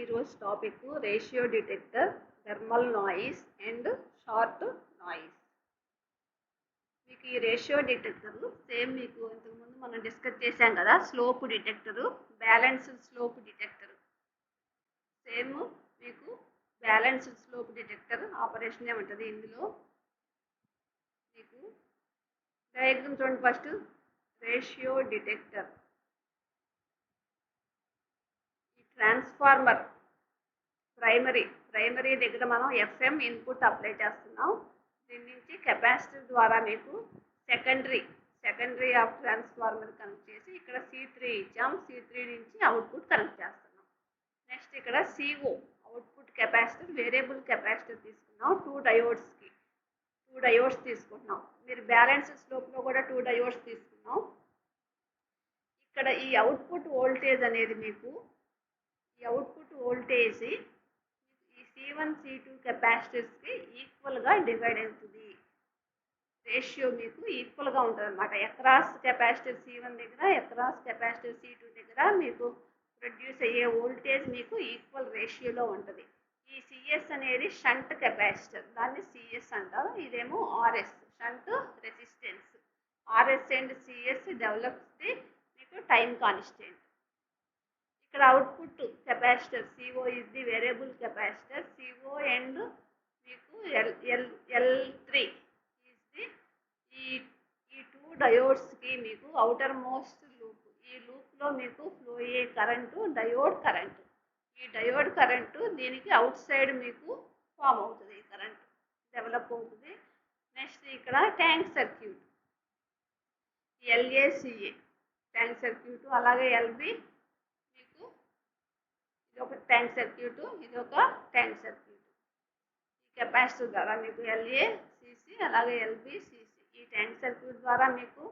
ఈరోజు topic ratio detector, thermal noise and short noise. మీకు ఈ రేషియో డిటెక్టర్ సేమ్ మీకు ఇంతకుముందు మనం డిస్కస్ చేశాం కదా, slope detector, balanced slope detector. Same మీకు బ్యాలెన్స్డ్ స్లోప్ డిటెక్టర్ ఆపరేషన్ ఉంటుంది. ఇందులో మీకు డయాగ్రామ్ చూడండి. First ratio detector, transformer primary దగ్గర మనం ఎఫ్ఎం ఇన్పుట్ అప్లై చేస్తున్నాం. దీని నుంచి కెపాసిటర్ ద్వారా మీకు సెకండరీ ఆఫ్ ట్రాన్స్ఫార్మర్ కనెక్ట్ చేసి ఇక్కడ C3 ఇచ్చాం. C3 నుంచి అవుట్పుట్ కనెక్ట్ చేస్తున్నాం. నెక్స్ట్ ఇక్కడ CO output capacitor, variable capacitor తీసుకున్నాం. 2 డయోడ్స్ తీసుకుంటున్నాం. మీరు బ్యాలెన్స్ స్లోప్లో కూడా 2 డయోడ్స్ తీసుకున్నాం. ఇక్కడ ఈ అవుట్పుట్ వోల్టేజ్ అనేది మీకు ఈ C1 C2 కెపాసిటర్స్కి ఈక్వల్గా డివైడ్ అవుతుంది. రేషియో మీకు ఈక్వల్గా ఉంటుంది అనమాట. అక్రాస్ కెపాసిటర్ C1 దగ్గర, అక్రాస్ కెపాసిటర్ C2 దగ్గర మీకు ప్రొడ్యూస్ అయ్యే వోల్టేజ్ మీకు ఈక్వల్ రేషియోలో ఉంటుంది. ఈ CS అనేది షంట్ కెపాసిటర్, దాన్ని CS అంటారు. ఇదేమో RS, shunt resistance. RS and CS develops the మీకు టైం కాన్స్టెంట్. ఇక్కడ output capacitor CO is the variable capacitor. CO and మీకు L3 ఇస్ ది ఈ 2 డయోడ్స్కి మీకు అవుటర్ మోస్ట్ లూప్. ఈ లూప్లో మీకు ఫ్లో అయ్యే కరెంటు డయోడ్ కరెంటు. ఈ డయోడ్ కరెంటు దీనికి అవుట్ సైడ్ మీకు ఫామ్ అవుతుంది. ఈ కరెంట్ డెవలప్ అవుతుంది. నెక్స్ట్ ఇక్కడ tank circuit, LACA tank circuit, అలాగే LB మీకు ఇది ఒక ట్యాంక్ సర్క్యూట్, ఇది ఒక ట్యాంక్ సర్క్యూట్. ఈ కెపాసిటర్ ద్వారా మీకు LACC అలాగే LBCC. ఈ ట్యాంక్ సర్క్యూట్ ద్వారా మీకు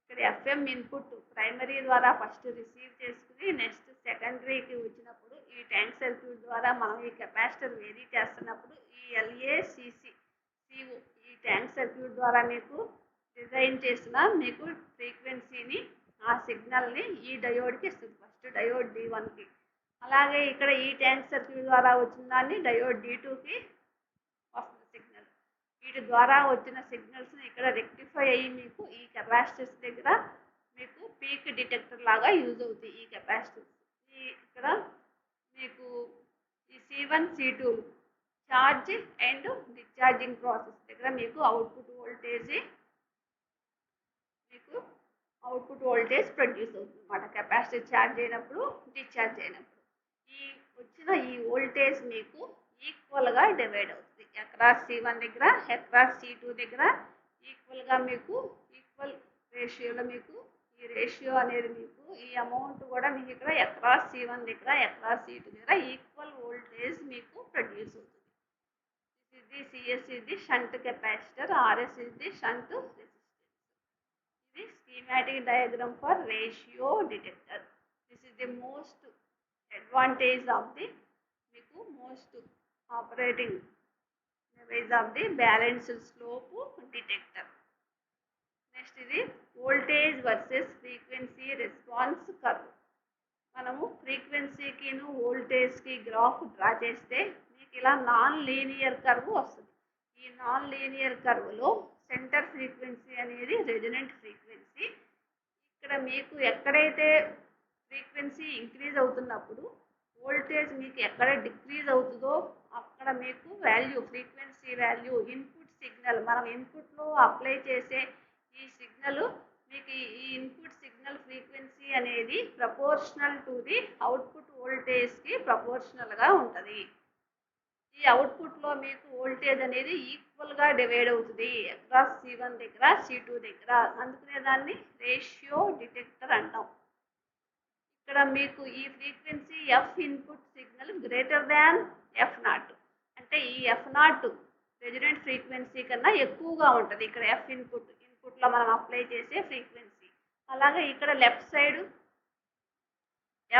ఇక్కడ FM ఇన్పుట్ ప్రైమరీ ద్వారా ఫస్ట్ రిసీవ్ చేసుకుని నెక్స్ట్ సెకండరీకి వచ్చినప్పుడు ఈ ట్యాంక్ సర్క్యూట్ ద్వారా మనం ఈ కెపాసిటర్ వేరీ చేస్తున్నప్పుడు ఈ LACC CO ఈ ట్యాంక్ సర్క్యూట్ ద్వారా మీకు డిజైన్ చేసిన మీకు ఫ్రీక్వెన్సీని, ఆ సిగ్నల్ని ఈ డయోడ్కి ఇస్తుంది. ఫస్ట్ డయోడ్ D1కి, అలాగే ఇక్కడ ఈ ట్యాంక్ సర్క్యూట్ ద్వారా వచ్చిన దాన్ని డయోడ్ D2కి వస్తుంది సిగ్నల్. వీటి ద్వారా వచ్చిన సిగ్నల్స్ని ఇక్కడ రెక్టిఫై అయ్యి మీకు ఈ కెపాసిటర్స్ దగ్గర మీకు పీక్ డిటెక్టర్ లాగా యూజ్ అవుతాయి. ఈ కెపాసిటర్స్ ఇక్కడ మీకు ఈ C1 C2 charge and discharging process దగ్గర మీకు అవుట్పుట్ వోల్టేజ్ ప్రొడ్యూస్ అవుతుంది అన్నమాట. కెపాసిటర్ ఛార్జ్ అయినప్పుడు, డిశ్చార్జ్ అయినప్పుడు ఈ వోల్టేజ్ మీకు ఈక్వల్గా డివైడ్ అవుతుంది. అక్రాస్ C1 దగ్గర, అక్రాస్ C2 దగ్గర ఈక్వల్గా మీకు ఈక్వల్ రేషియోలో మీకు ఈ రేషియో అనేది మీకు ఈ అమౌంట్ కూడా మీకు ఇక్కడ అక్రాస్ C1 దగ్గర, అక్రాస్ C2 దగ్గర ఈక్వల్ వోల్టేజ్ మీకు ప్రొడ్యూస్ అవుతుంది. ఇది CS ఇది షంట్ కెపాసిటర్, RS ఇది షంట్ రెసిస్టెన్స్. ఇది schematic diagram for ratio detector. This is the most advantage of the మీకు most operating device of the balanced slope detector. Next ఇది voltage versus frequency response curve. మనము ఫ్రీక్వెన్సీకిను వోల్టేజ్కి graph draw చేస్తే మీకు ఇలా non linear curve వస్తుంది. ఈ non linear కర్వ్లో centre frequency అనేది రెజొనెంట్ ఫ్రీక్వెన్సీ. ఇక్కడ మీకు ఎక్కడైతే ఫ్రీక్వెన్సీ ఇంక్రీజ్ అవుతున్నప్పుడు వోల్టేజ్ మీకు ఎక్కడ డిక్రీజ్ అవుతుందో అక్కడ మీకు ఫ్రీక్వెన్సీ వాల్యూ, ఇన్పుట్ సిగ్నల్, మనం ఇన్పుట్లో అప్లై చేసే ఈ సిగ్నల్ మీకు ఈ ఇన్పుట్ సిగ్నల్ ఫ్రీక్వెన్సీ అనేది ప్రపోర్షనల్ టు ది అవుట్పుట్ వోల్టేజ్కి ప్రపోర్షనల్గా ఉంటుంది. ఈ అవుట్పుట్లో మీకు వోల్టేజ్ అనేది ఈక్వల్గా డివైడ్ అవుతుంది అక్రాస్ C1 దగ్గర, C2 దగ్గర. అందుకనే దాన్ని రేషియో డిటెక్టర్ అంటాం. ఇక్కడ మీకు ఈ frequency F input signal greater than F0, అంటే ఈ F0 రెజొనెంట్ ఫ్రీక్వెన్సీ కన్నా ఎక్కువగా ఉంటుంది. ఇక్కడ F ఇన్పుట్లో మనం అప్లై చేసే ఫ్రీక్వెన్సీ. అలాగే ఇక్కడ left side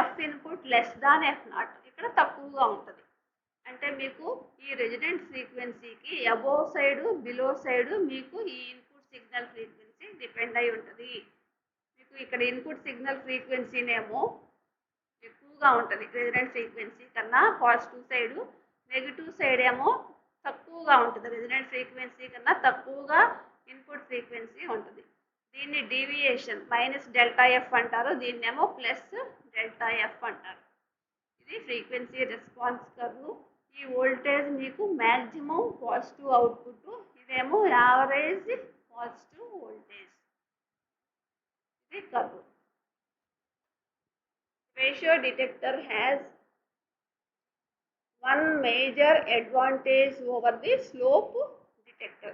F input less than F0, ఇక్కడ తక్కువగా ఉంటుంది. అంటే మీకు ఈ రెజొనెంట్ ఫ్రీక్వెన్సీకి అబోవ్ సైడ్, బిలో సైడ్ మీకు ఈ ఇన్పుట్ సిగ్నల్ ఫ్రీక్వెన్సీ డిపెండ్ అయి ఉంటుంది. మీకు ఇక్కడ ఇన్పుట్ సిగ్నల్ ఫ్రీక్వెన్సీనేమో ఎక్కువగా ఎక్కువగా ఉంటుంది రెజొనెంట్ ఫ్రీక్వెన్సీ కన్నా. పాజిటివ్ సైడు, నెగిటివ్ సైడ్ ఏమో తక్కువగా ఉంటుంది. రెజొనెంట్ ఫ్రీక్వెన్సీ కన్నా తక్కువగా ఇన్పుట్ ఫ్రీక్వెన్సీ ఉంటుంది. దీన్ని డీవియేషన్ -Δf అంటారు, దీన్నేమో +Δf అంటారు. ఇది ఫ్రీక్వెన్సీ రెస్పాన్స్ కర్వ్. ఈ వోల్టేజ్ మీకు మ్యాక్సిమం పాజిటివ్ అవుట్పుట్, ఇదేమో యావరేజ్ పాజిటివ్ వోల్టేజ్. ఇది curve. Ratio detector has one major advantage over the slope detector.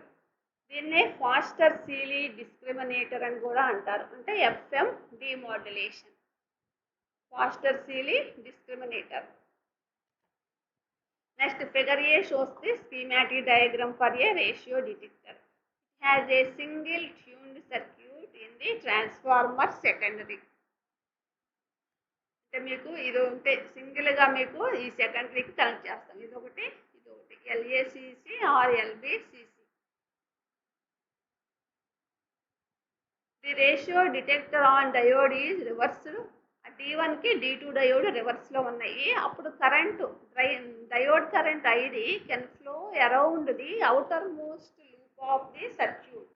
దీన్నే ఫాస్టర్ సీలీ డిస్క్రిమినేటర్ అని కూడా అంటారు, అంటే FM demodulation. Foster Seeley discriminator. Next figure A shows the schematic diagram for a ratio detector. It has a single tuned circuit in the transformer secondary. అంటే మీకు ఇది ఉంటే సింగిల్గా మీకు ఈ సెకండరీకి కనెక్ట్ చేస్తాం. ఇదొకటి LACC or LBCC. The ratio detector on diode is reversed. D1కి D2 డయోడ్ రివర్స్లో ఉన్నాయి. అప్పుడు current diode current ID can flow around the outer most loop of the circuit.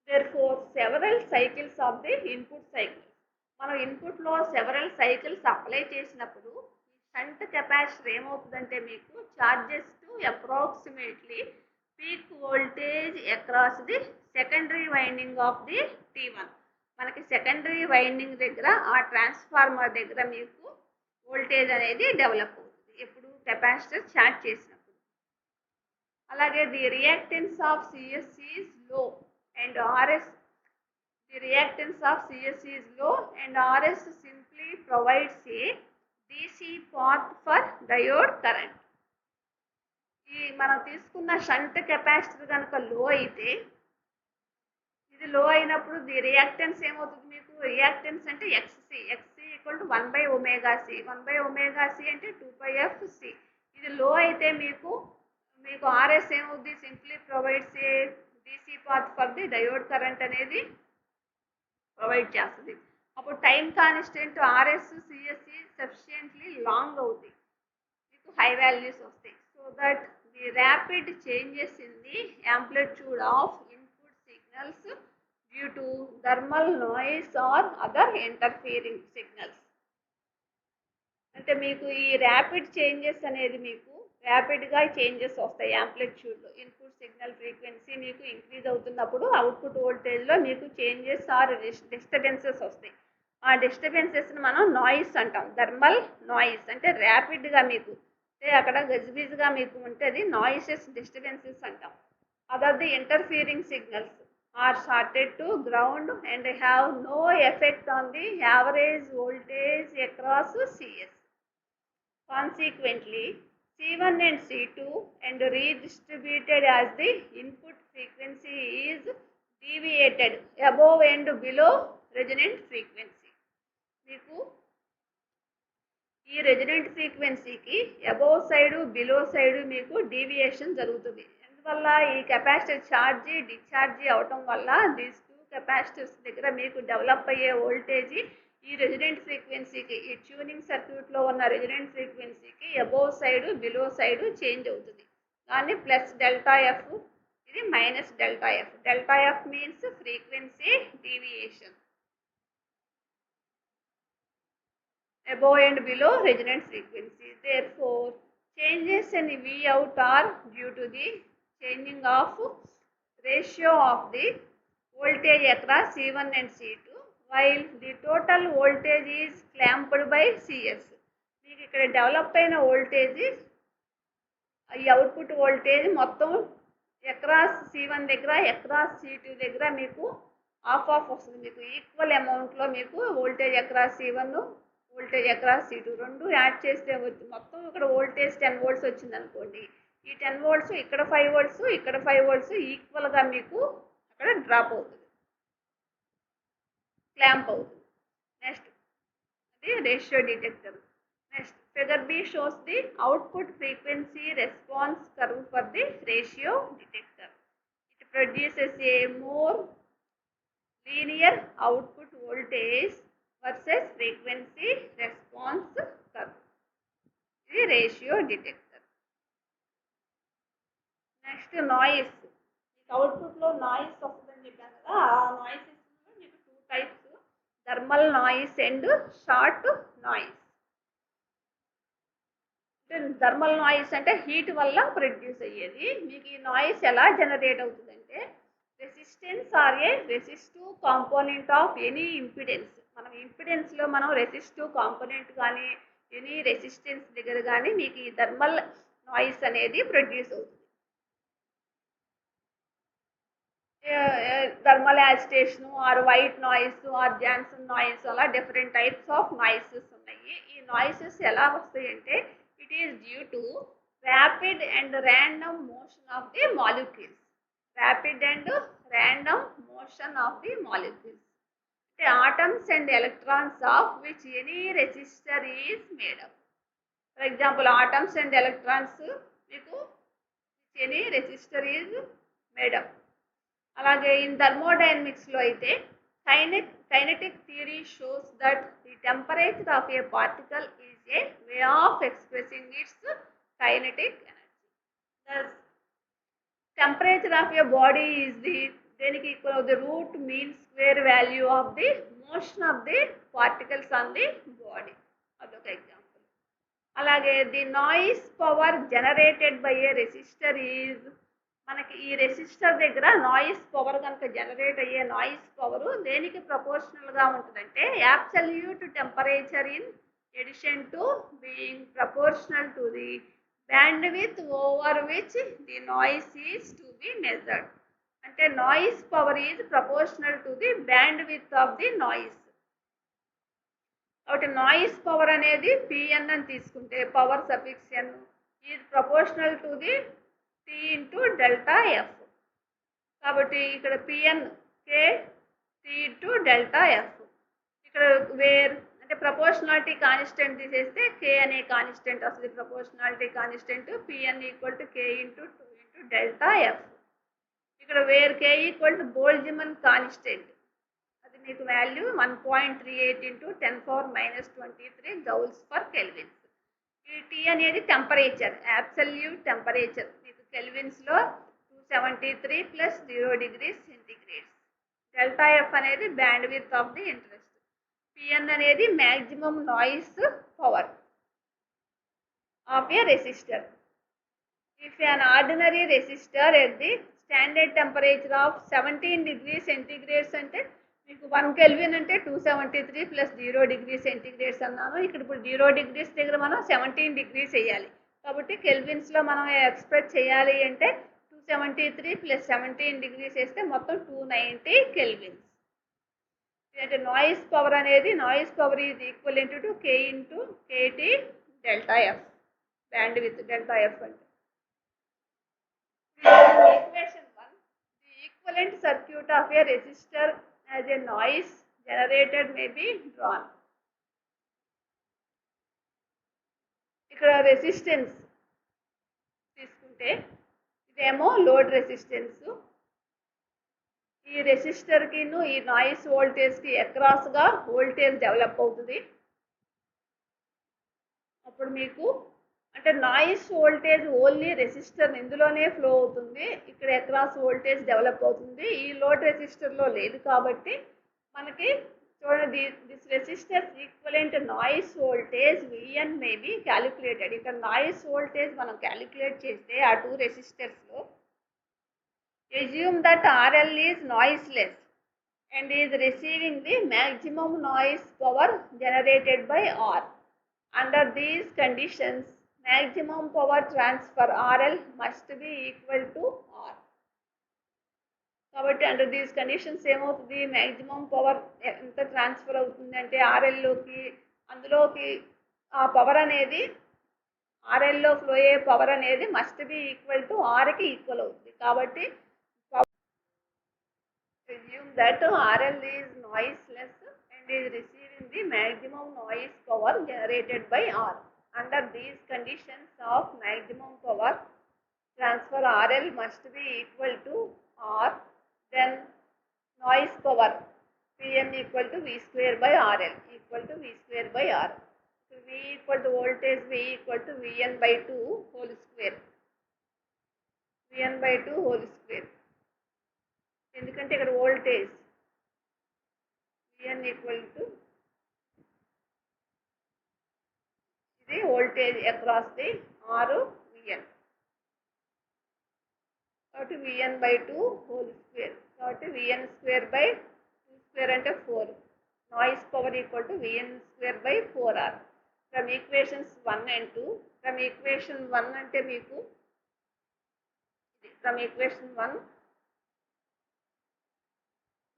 Therefore several cycles of the input cycle. మనం ఇన్పుట్లో several cycles apply చేసినప్పుడు ఈ shunt capacitor ఏమవుతుందంటే మీకు charges to approximately peak voltage across the secondary winding of the T1. మనకి secondary winding దగ్గర ఆ transformer దగ్గర మీకు వోల్టేజ్ అనేది డెవలప్ అవుతుంది ఎప్పుడు కెపాసిటర్ ఛార్జ్ చేసినప్పుడు. అలాగే the reactance of CSC is low and RS. The reactance of CSC is low and RS simply provides a DC path for diode current. ఈ మనం తీసుకున్న షంట్ కెపాసిటర్ కనుక లో అయితే, ఇది లో అయినప్పుడు ది రియాక్టెన్స్ ఏమవుతుంది మీకు? రియాక్టెన్స్ అంటే XC = 1/ωc. 1/ωc అంటే 2πfc. ఇది లో అయితే మీకు RS ఏమవుతుంది? Simply provides a DC path for the diode current అనేది ప్రొవైడ్ చేస్తుంది. అప్పుడు time constant RS CSC sufficiently long అవుతాయి, మీకు హై వాల్యూస్ వస్తాయి. So that the rapid changes in the amplitude of input signals due to thermal noise or other interfering signals. అంటే మీకు ఈ rapid changes అనేది మీకు ర్యాపిడ్గా చేంజెస్ వస్తాయి యాంప్లిట్యూడ్లో. ఇన్పుట్ సిగ్నల్ ఫ్రీక్వెన్సీ మీకు ఇంక్రీజ్ అవుతున్నప్పుడు అవుట్పుట్ వోల్టేజ్లో మీకు చేంజెస్ ఆర్ డిస్టర్బెన్సెస్ వస్తాయి. ఆ డిస్టర్బెన్సెస్ని మనం నాయిస్ అంటాం. థర్మల్ నాయిస్ అంటే ర్యాపిడ్గా మీకు అంటే అక్కడ గజిబిజిగా మీకు ఉంటుంది, నాయిసెస్ డిస్టర్బెన్సెస్ అంటాం. Other the interfering signals are shorted to ground and have no effect on the average voltage across CS. Consequently, C1 and C2 and redistributed as the input frequency is deviated above and below resonant frequency. మీకు ఈ రెజొనెంట్ ఫ్రీక్వెన్సీకి above side below side మీకు deviation జరుగుతుంది. ఎందువల్ల? ఈ capacitor charge డిశ్చార్జీ అవటం వల్ల these two capacitors దగ్గర మీకు డెవలప్ అయ్యే వోల్టేజీ ఈ రెజొనెంట్ ఫ్రీక్వెన్సీకి, ఈ ట్యూనింగ్ సర్క్యూట్లో ఉన్న రెజొనెంట్ ఫ్రీక్వెన్సీకి above side below side change అవుతుంది. దాన్ని +Δf, ఇది -Δf. Δf means frequency deviation above and below resonant frequency. Therefore, changes in Vout are due to the changing of ratio of the voltage across C1 and C2, while the total voltage is clamped by CS. మీకు ఇక్కడ develop అయిన voltage, ఈ output voltage మొత్తం across C1 దగ్గర across C2 దగ్గర మీకు of వస్తుంది. మీకు ఈక్వల్ అమౌంట్లో మీకు voltage across C1, voltage across C2 రెండు యాడ్ చేస్తే మొత్తం ఇక్కడ వోల్టేజ్ 10 volts వచ్చింది అనుకోండి. ఈ 10 volts ఇక్కడ 5 volts ఇక్కడ 5 volts ఈక్వల్గా మీకు అక్కడ డ్రాప్ అవుతుంది, క్లాంప్ అవుతుంది. నెక్స్ట్ అది ratio detector. Next figure B shows the output frequency response curve for the ratio detector. It produces A more linear output voltage versus frequency response curve. ఇది ratio detector. Next noise. మీకు అవుట్పుట్లో noise వస్తుందని చెప్పాను కదా, ఆ noise మీకు 2 types, thermal noise and short noise. Thermal noise అంటే heat వల్ల ప్రొడ్యూస్ అయ్యేది. మీకు ఈ నాయిస్ ఎలా జనరేట్ అవుతుందంటే, resistance or a resistive component of any impedance. మనం ఇంపిడెన్స్లో మనం రెసిస్టివ్ కాంపోనెంట్ కానీ ఎనీ రెసిస్టెన్స్ దగ్గర కానీ మీకు ఈ థర్మల్ నాయిస్ అనేది ప్రొడ్యూస్ అవుతుంది. Thermal agitation or white noise or Johnson noise, అలా డిఫరెంట్ టైప్స్ ఆఫ్ నాయిసెస్ ఉన్నాయి. ఈ నాయిసెస్ ఎలా వస్తాయి అంటే, it is due to rapid and random motion of the molecules. Rapid and random motion of the molecules అంటే atoms and electrons of which any resistor is made up. For example atoms and electrons మీకు any resistor is made up. అలాగే in థర్మోడైనమిక్స్లో అయితే kinetic theory shows that the temperature of a particle is a way of expressing its kinetic energy. Thus, temperature of a body is దేనికి equal of the root mean square value of the motion of the particles on the body. అదొక example. అలాగే the noise power generated by A resistor is, మనకి ఈ resistor దగ్గర noise power కనుక generate అయ్యే noise power దేనికి ప్రపోర్షనల్గా ఉంటుందంటే, absolute temperature in addition to being proportional to the bandwidth over which the noise is to be measured. అంటే noise power is proportional to the bandwidth of the noise. కాబట్టి noise power అనేది PN అని తీసుకుంటే, power suffix N is proportional to the T into delta F. కాబట్టి ఇక్కడ PN K T into delta F. ఇక్కడ where అంటే proportionality constant తీసేస్తే K అనే కాన్స్టెంట్ వస్తుంది. Proportionality constant PN equal to K into 2 into delta F. ఇక్కడ where K equal to Boltzmann constant, అది మీకు value 1.38 into 10⁻⁻23 joules per kelvin. ఈ T అనేది టెంపరేచర్, అబ్సల్యూట్ టెంపరేచర్. మీకు కెల్విన్స్లో 273 plus 0 degrees centigrades. Delta F అనేది bandwidth of the interest. PN అనేది maximum noise power of a resistor. If an ordinary resistor at the standard temperature of 17 degrees centigrades అంటే మీకు 1 kelvin అంటే 273 plus 0 degree centigrades అన్నాను. ఇక్కడ ఇప్పుడు 0 degrees దగ్గర మనం 17 డిగ్రీస్ వేయాలి. కాబట్టి కెల్విన్స్లో మనం ఎక్స్ప్రెస్ చేయాలి అంటే 273 ప్లస్ 17 డిగ్రీస్ వేస్తే మొత్తం 290 కెల్విన్స్. అంటే నాయిస్ పవర్ అనేది, noise power is equivalent to K into KT delta F, bandwidth delta F అంటే. Equation 1, the equivalent circuit of a resistor as a noise generated may be drawn. ఇక్కడ resistance తీసుకుంటే ఇదేమో load resistance. ఈ రెసిస్టర్కి ఈ noise వోల్టేజ్కి అక్రాస్గా voltage develop అవుతుంది. అప్పుడు మీకు అంటే నాయిస్ వోల్టేజ్ ఓన్లీ రెసిస్టర్ ఇందులోనే ఫ్లో అవుతుంది, ఇక్కడ అక్రాస్ వోల్టేజ్ డెవలప్ అవుతుంది. ఈ లోడ్ రెసిస్టర్లో లేదు కాబట్టి మనకి చూడండి, this resistors equivalent noise voltage V N may be calculated. ఇక్కడ నాయిస్ వోల్టేజ్ మనం క్యాలిక్యులేట్ చేస్తే ఆ 2 రెసిస్టర్స్లో assume that RL is noiseless and is receiving the maximum noise power generated by R. Under these conditions, maximum power transfer RL must be equal to R. కాబట్టి under these conditions ఏమవుతుంది, maximum power ఎంత transfer అవుతుంది అంటే ఆర్ఎల్లోకి, అందులోకి ఆ power అనేది ఆర్ఎల్లో ఫ్లో అయ్యే పవర్ అనేది మస్ట్ బి ఈక్వల్ టు ఆర్కి ఈక్వల్ అవుతుంది. కాబట్టి assume that RL is noiseless and is receiving the maximum noise power generated by R. Under these conditions of maximum power transfer, RL must be equal to R. Then noise power Pn equal to V square by RL equal to V square by R. So V equal to voltage V equal to Vn by 2 whole square. Vn by 2 whole square. ఎందుకంటే ఇక్కడ voltage Vn equal to ఇది voltage across the R Vn. కాబట్టి Vn by 2 whole square. కాబట్టి Vn square by 2 square అంటే 4. Noise power equal to Vn square by 4R. From equations 1 and 2. From equation 1 అంటే మీకు from equation 1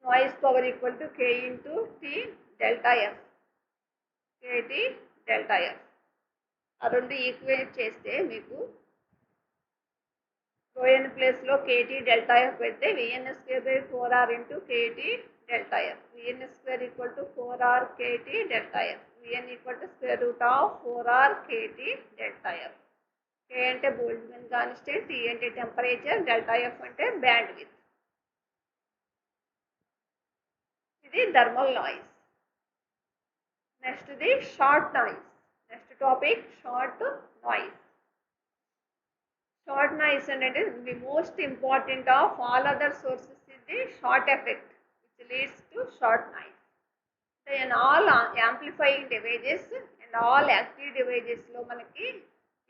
noise power equal to K into T delta F. KT delta F. ఆ రెండు equate చేస్తే మీకు N place లో KT delta F పెడితే Vn square by 4R into KT delta F. Vn square equal to 4R KT delta F. Vn equal to square root of 4R KT delta F. K అంటే Boltzmann constant, T అంటే temperature, delta F అంటే band width. ఇది thermal noise. Next the short noise. Next topic short noise. Short noise అంటే the most important of all other sources is the short effect which leads to short noise. So in all amplifying devices and all active devices లో మనకి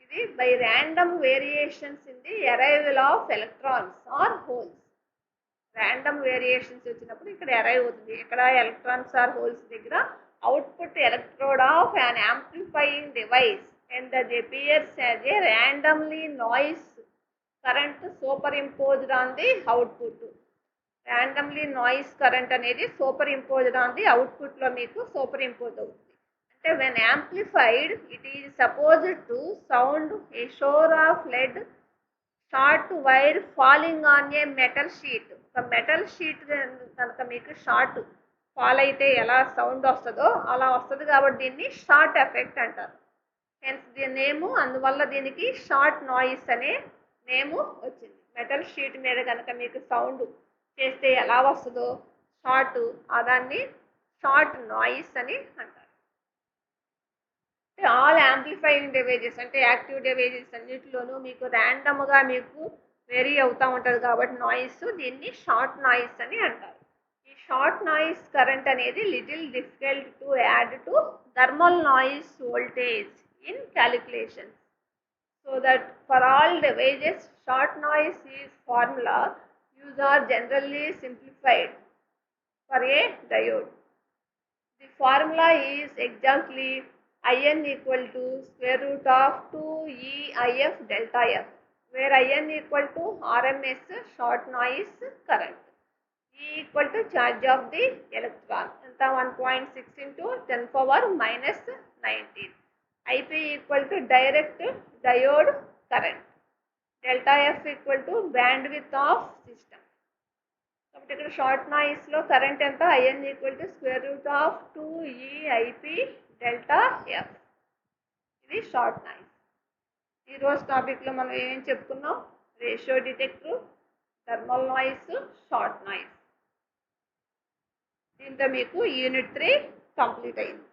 ఇది by random variations in the arrival of electrons or holes. Random variations వచ్చినప్పుడు ఇక్కడ arrive అవుతుంది. ఇక్కడ electrons or holes దగ్గర output electrode of an amplifying device and that appears as a randomly noise current superimposed on the output. Randomly noise current అనేది superimposed on the output లో మీకు superimpose అవుతుంది. అంటే when amplified it is supposed to sound a shower of lead short wire falling on a metal sheet. ఒక metal sheet కనుక మీకు short fall అయితే ఎలా సౌండ్ వస్తుందో అలా వస్తుంది కాబట్టి దీన్ని షార్ట్ ఎఫెక్ట్ అంటారు. హెన్స్ దీని నేము, అందువల్ల దీనికి షార్ట్ నాయిస్ అనే నేము వచ్చింది. మెటల్ షీట్ మీద కనుక మీకు సౌండ్ చేస్తే ఎలా వస్తుందో షార్ట్, దాన్ని షార్ట్ నాయిస్ అని అంటారు. ఆల్ యాంప్లిఫైయింగ్ డివైజెస్ అంటే యాక్టివ్ డివైజెస్ అన్నిటిలోనూ మీకు ర్యాండమ్గా మీకు వేరీ అవుతూ ఉంటుంది కాబట్టి నాయిస్, దీన్ని షార్ట్ నాయిస్ అని అంటారు. ఈ షార్ట్ నాయిస్ కరెంట్ అనేది little difficult to add to thermal noise voltage in calculations. So that for all devices short noise is formula use are generally simplified for a diode. The formula is exactly In equal to square root of 2EIF delta F, where In equal to RMS short noise current, E equal to charge of the electron, 1.6 into 10 power minus 19. IP equal to direct diode current. Delta F equal to bandwidth of system. కాబట్టి ఇక్కడ short noise లో current ఎంత? In equal to square root of 2EIP delta F. ఇది short noise. ఈరోజు టాపిక్లో మనం ఏమేమి చెప్పుకున్నాం? Ratio detector, thermal noise, short noise. దీంతో మీకు యూనిట్ 3 కంప్లీట్ అయింది.